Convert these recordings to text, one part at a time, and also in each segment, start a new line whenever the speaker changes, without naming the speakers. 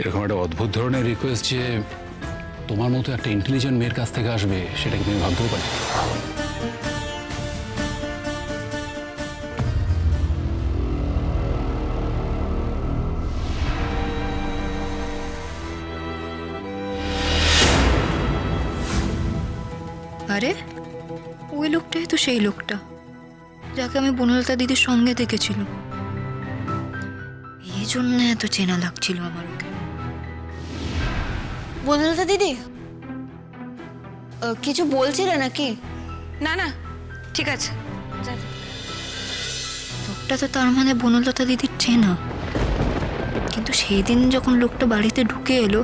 এরকম একটা অদ্ভুত ধরনের রিকোয়েস্ট যে তোমার মতো একটা ইন্টেলিজেন্ট মেয়ের কাছ থেকে আসবে সেটা কি তুমি ভাবতেও পারি?
আরে ওই লোকটাই তো সেই লোকটা যাকে আমি বনলতা দিদির সঙ্গে দেখেছিল। এই জন্য এত চেনা লাগছিল আমার ওকে।
বনলতা দিদি কিছু বলছিলে নাকি?
না না ঠিক আছে।
লোকটা তো তার মানে বনলতা দিদির চেনা, কিন্তু সেই দিন যখন লোকটা বাড়িতে ঢুকে এলো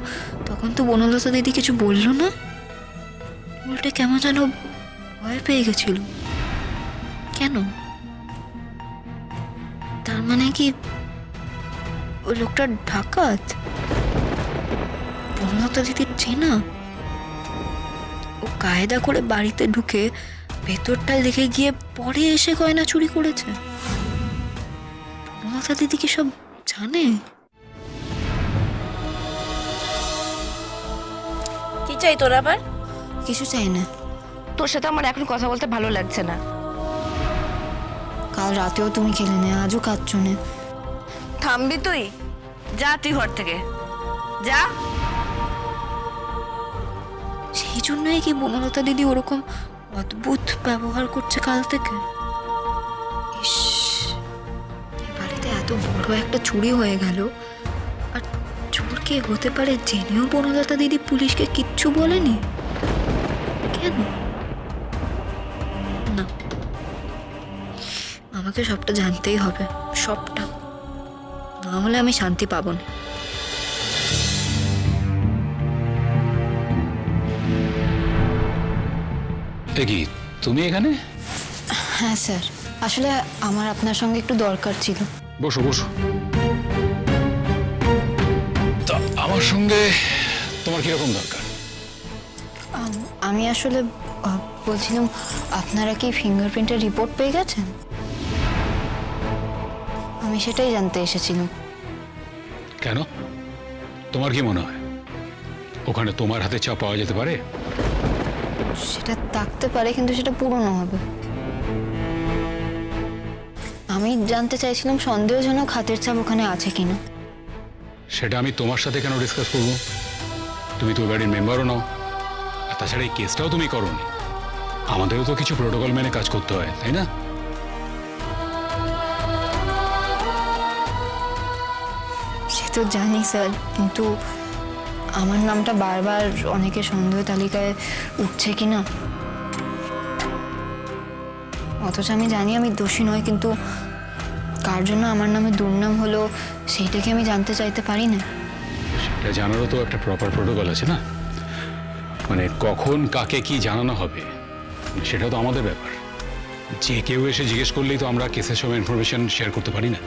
তখন তো বনলতা দিদি কিছু বললো না, উল্টে কেমন যেন ভয় পেয়ে গেছিল। কেন? তার মানে কি ওই লোকটা ডাকাত? বনলতা দিদির চেনা? ও কায়দা করে বাড়িতে ঢুকে ভেতরটা দেখে গিয়ে পরে এসে গয়না চুরি করেছে। বনলতা দিদি কি সব জানে?
কি চাই তোর আবার?
কিছু চাই না।
তোর সাথে আমার এখন কথা বলতে ভালো লাগছে না।
কাল রাতেও তুমি খেলে নে, আজও কাঁদছো না।
থামবি তুই? যা তুই ঘর থেকে যা।
সেই জন্যই কি বনলতা দিদি ওরকম অদ্ভুত ব্যবহার করছে কাল থেকে? ইস, এই বাড়িতে এত বড় একটা চুরি হয়ে গেল, আর চোর কে হতে পারে জেনেও বনলতা দিদি পুলিশকে কিচ্ছু বলেনি। কেন? না, আমাকে সবটা জানতেই হবে, সবটা। না হলে আমি শান্তি পাবো না।
এ কি তুমি এখানে?
হ্যাঁ স্যার, আসলে আমার আপনার সঙ্গে একটু দরকার ছিল।
বসো বসো। তা আমার সঙ্গে তোমার কিরকম দরকার?
আমি আসলে বলছিলাম, আপনারা কি ফিঙ্গারপ্রিন্টের রিপোর্ট পেয়ে গেছেন? আমি সেটাই জানতে এসেছিলাম।
কেন, তোমার কি মনে হয় ওখানে তোমার হাতে চা পাওয়া যেতে পারে?
সেটা থাকতে পারে, কিন্তু সেটা পুরনো হবে। আমি জানতে চাইছিলাম সন্দেহজনক হাতের ছাপ ওখানে আছে কিনা।
সেটা আমি তোমার সাথে কেন ডিসকাস করব? তুমি তো বাড়ির মেম্বারও নাও, আর তাছাড়া এই কেসটাও তুমি করোনি। আমাদেরও তো কিছু প্রোটোকল মেনে কাজ করতে হয়, তাই না?
সে তো জানি স্যার, কিন্তু আমার নামটা বারবার অনেকের সন্দেহ তালিকায় উঠছে কিনা। অথচ আমি জানি আমি দোষী নয়, কিন্তু কার জন্য আমার নামে দুর্নাম হলো সেইটাকে আমি জানতে চাইতে পারি না।
সেটা জানারও তো একটা প্রপার প্রোটোকল আছে না? মানে কখন কাকে কি জানানো হবে সেটাও তো আমাদের ব্যাপার। যে কেউ এসে জিজ্ঞেস করলেই তো আমরা কেসের সব ইনফরমেশন শেয়ার করতে পারি না।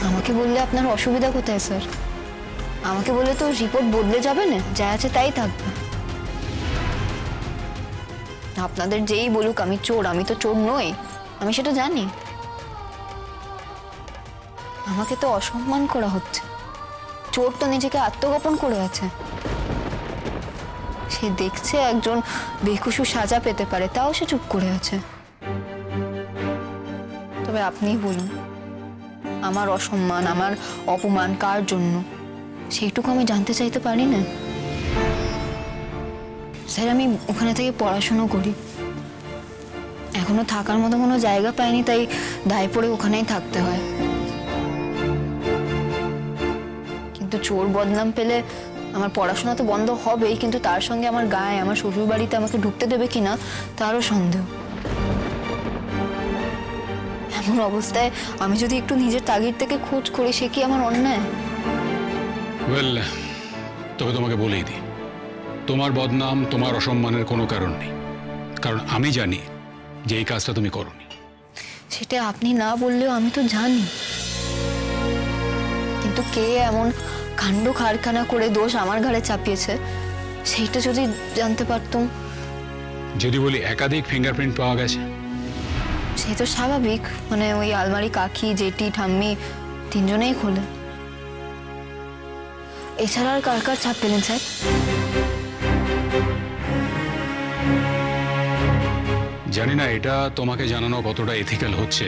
আমাকে বললে আপনার অসুবিধা কোথায় স্যার? আমাকে বললে তো রিপোর্ট বদলে যাবে না, যা আছে তাই থাকবে। আপনাদের যেই বলুক আমি চোর, আমি তো চোর নই, আমি সেটা জানি। আমাকে তো অসম্মান করা হচ্ছে। চোর তো নিজেকে আত্মগোপন করে আছে। সে দেখছে একজন বেকসুর সাজা পেতে পারে, তাও সে চুপ করে আছে। তবে আপনিই বলুন, আমার অসম্মান, আমার অপমান কার জন্য, সেইটুকু আমি জানতে চাইতে পারি না? স্যার, আমি ওখানে থেকে পড়াশুনো করি, এখনো থাকার মতো কোনো জায়গা পাইনি, তাই দায় পড়ে ওখানেই থাকতে হয়। কিন্তু চোর বদনাম পেলে আমার পড়াশোনা তো বন্ধ হবেই, কিন্তু তার সঙ্গে আমার গায়ে, আমার শ্বশুর বাড়িতে আমাকে ঢুকতে দেবে কিনা তারও সন্দেহ। এমন অবস্থায় আমি যদি একটু নিজের তাগিদ থেকে খোঁজ করি, সে কি আমার অন্যায়?
ওয়েল, তবে তোমাকে বলেই দিই, তোমার বদনাম, তোমার অসম্মানের কোনো কারণ নেই, কারণ আমি জানি যে এই কাজটা তুমি করোনি।
সেটা আপনি না বললেও আমি তো জানি। কিন্তু কে এমন কাণ্ড কারখানা করে দোষ আমার ঘাড়ে চাপিয়েছে সেইটা যদি জানতে পারতাম।
যদি বলি একাধিক ফিঙ্গারপ্রিন্ট পাওয়া গেছে,
সে তো স্বাভাবিক, মানে ওই আলমারি কাকি, জেঠি, ঠাম্মি তিনজনেই খোলে।
এছাড়া আর কার কার ছাপ পেলেন স্যার?
জানি না এটা তোমাকে জানানো কতটা এথিক্যাল হচ্ছে,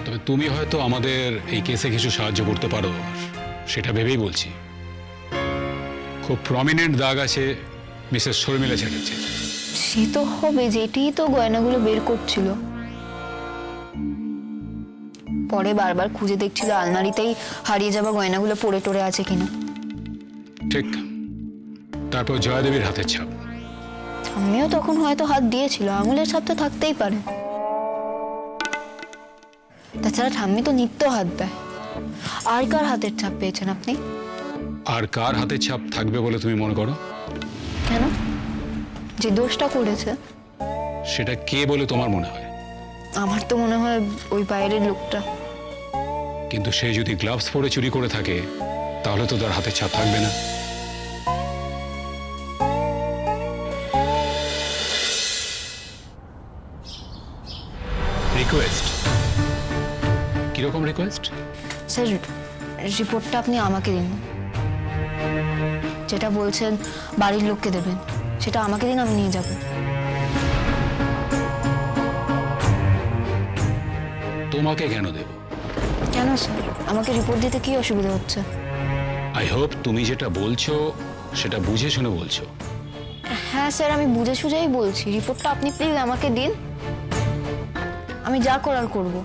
তবে তুমি হয়তো আমাদের এই কেসে কিছু সাহায্য করতে পারো, সেটা ভেবেই বলছি। খুব প্রমিনেন্ট দাগ আছে মিসেস শর্মিলা চ্যাটার্জি।
সে তো হবে, যেটিই তো গয়নাগুলো বের করছিল। পরে বারবার খুঁজে দেখছিল আলমারিতেই হারিয়ে যাওয়া গয়নাগুলো পড়ে টরে আছে কিনা।
ঠিক, তারপর জয়াদেবীর হাতের ছাপ।
আমিও তখন হয়তো হাত দিয়েছিল, আঙুলের ছাপ তো থাকতেই পারে। তাছাড়া ঠাম্মি তো নিত্য হাত দেয়। আর কার হাতের ছাপ পেয়েছেন আপনি?
আর কার হাতের ছাপ থাকবে বলে তুমি মনে করো?
কেন? যে দোষটা করেছে।
সেটা কে বলে তোমার মনে হয়?
আমার তো মনে হয় ওই বাইরের লোকটা।
কিন্তু সে যদি গ্লাভস পরে চুরি করে থাকে তাহলে তো তার হাতের ছাপ থাকবে না। রিকোয়েস্ট? কিরকম রিকোয়েস্ট?
স্যার, রিপোর্টটা আপনি আমাকে দিন। যেটা বলছেন বাড়ির লোককে দেবেন, সেটা আমাকে দিন, আমি নিয়ে যাব।
তোমাকে কেন দেব?
কেন স্যার? আমাকে রিপোর্ট দিতে কি অসুবিধা হচ্ছে?
আই হোপ তুমি যেটা বলছো সেটা বুঝে শুনে বলছো।
হ্যাঁ স্যার, আমি বুঝে সুঝেই বলছি। রিপোর্টটা আপনি প্লিজ আমাকে দিন, আমি যা করার করব।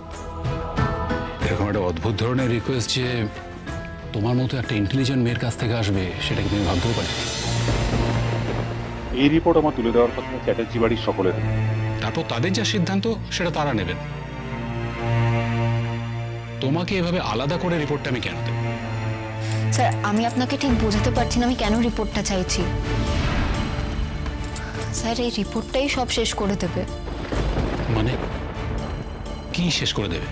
এরকম একটা অদ্ভুত ধরনের রিকোয়েস্ট যে তোমার মতো একটা ইন্টেলিজেন্ট মেয়ের কাছ থেকে আসবে সেটা কি তুমি ভাবতেও পারি?
এই রিপোর্ট আমার তুলে দেওয়ার কথা চ্যাটার্জি বাড়ির সকলের।
তারপর তাদের যা সিদ্ধান্ত সেটা তারা নেবেন। তোমাকে এভাবে আলাদা করে রিপোর্টটা আমি কেন দেব?
স্যার, আমি আপনাকে ঠিক বোঝাতে পারছি না আমি কেন রিপোর্টটা চাইছি। স্যার, এই রিপোর্টটাই সব শেষ করে দেবে।
মানে কি শেষ করে দেবে?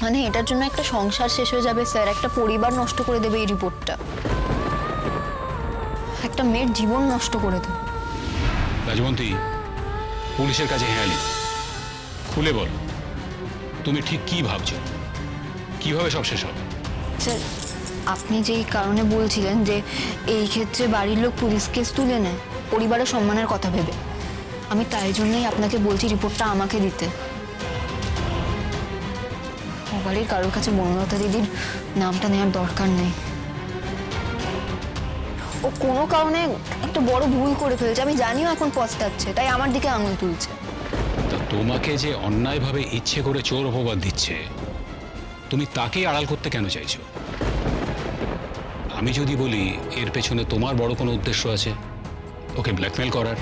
মানে এটার জন্য একটা সংসার শেষ হয়ে যাবে স্যার, একটা পরিবার নষ্ট করে দেবে এই রিপোর্টটা, একটা মেয়ের জীবন নষ্ট করে দেবে।
রাজবন্তী, পুলিশের কাছে হেয়ালি, খুলে বলো তুমি ঠিক কি ভাবছো, কিভাবে সব শেষ হবে?
স্যার, আপনি যেই কারণে বলছিলেন যে এই ক্ষেত্রে বাড়ির লোক পুলিশ কেস তুলে নেয় পরিবারের সম্মানের কথা ভেবে, আমি তাই জন্যই আপনাকে বলছি রিপোর্টটা আমাকে দিতে। ও বাড়ির কারোর কাছে বনলতা দিদির নামটা নেওয়ার দরকার নেই। ও কোনো কারণে একটা বড় ভুল করে ফেলছে, আমি জানিও এখন পস্তাচ্ছে, তাই আমার দিকে আঙুল তুলছে।
তা তোমাকে যে অন্যায়ভাবে ইচ্ছে করে চোর অপবাদ দিচ্ছে তুমি তাকেই আড়াল করতে কেন চাইছো? আমি যদি বলি এর পেছনে তোমার বড় কোনো উদ্দেশ্য আছে, ওকে ব্ল্যাকমেল করার,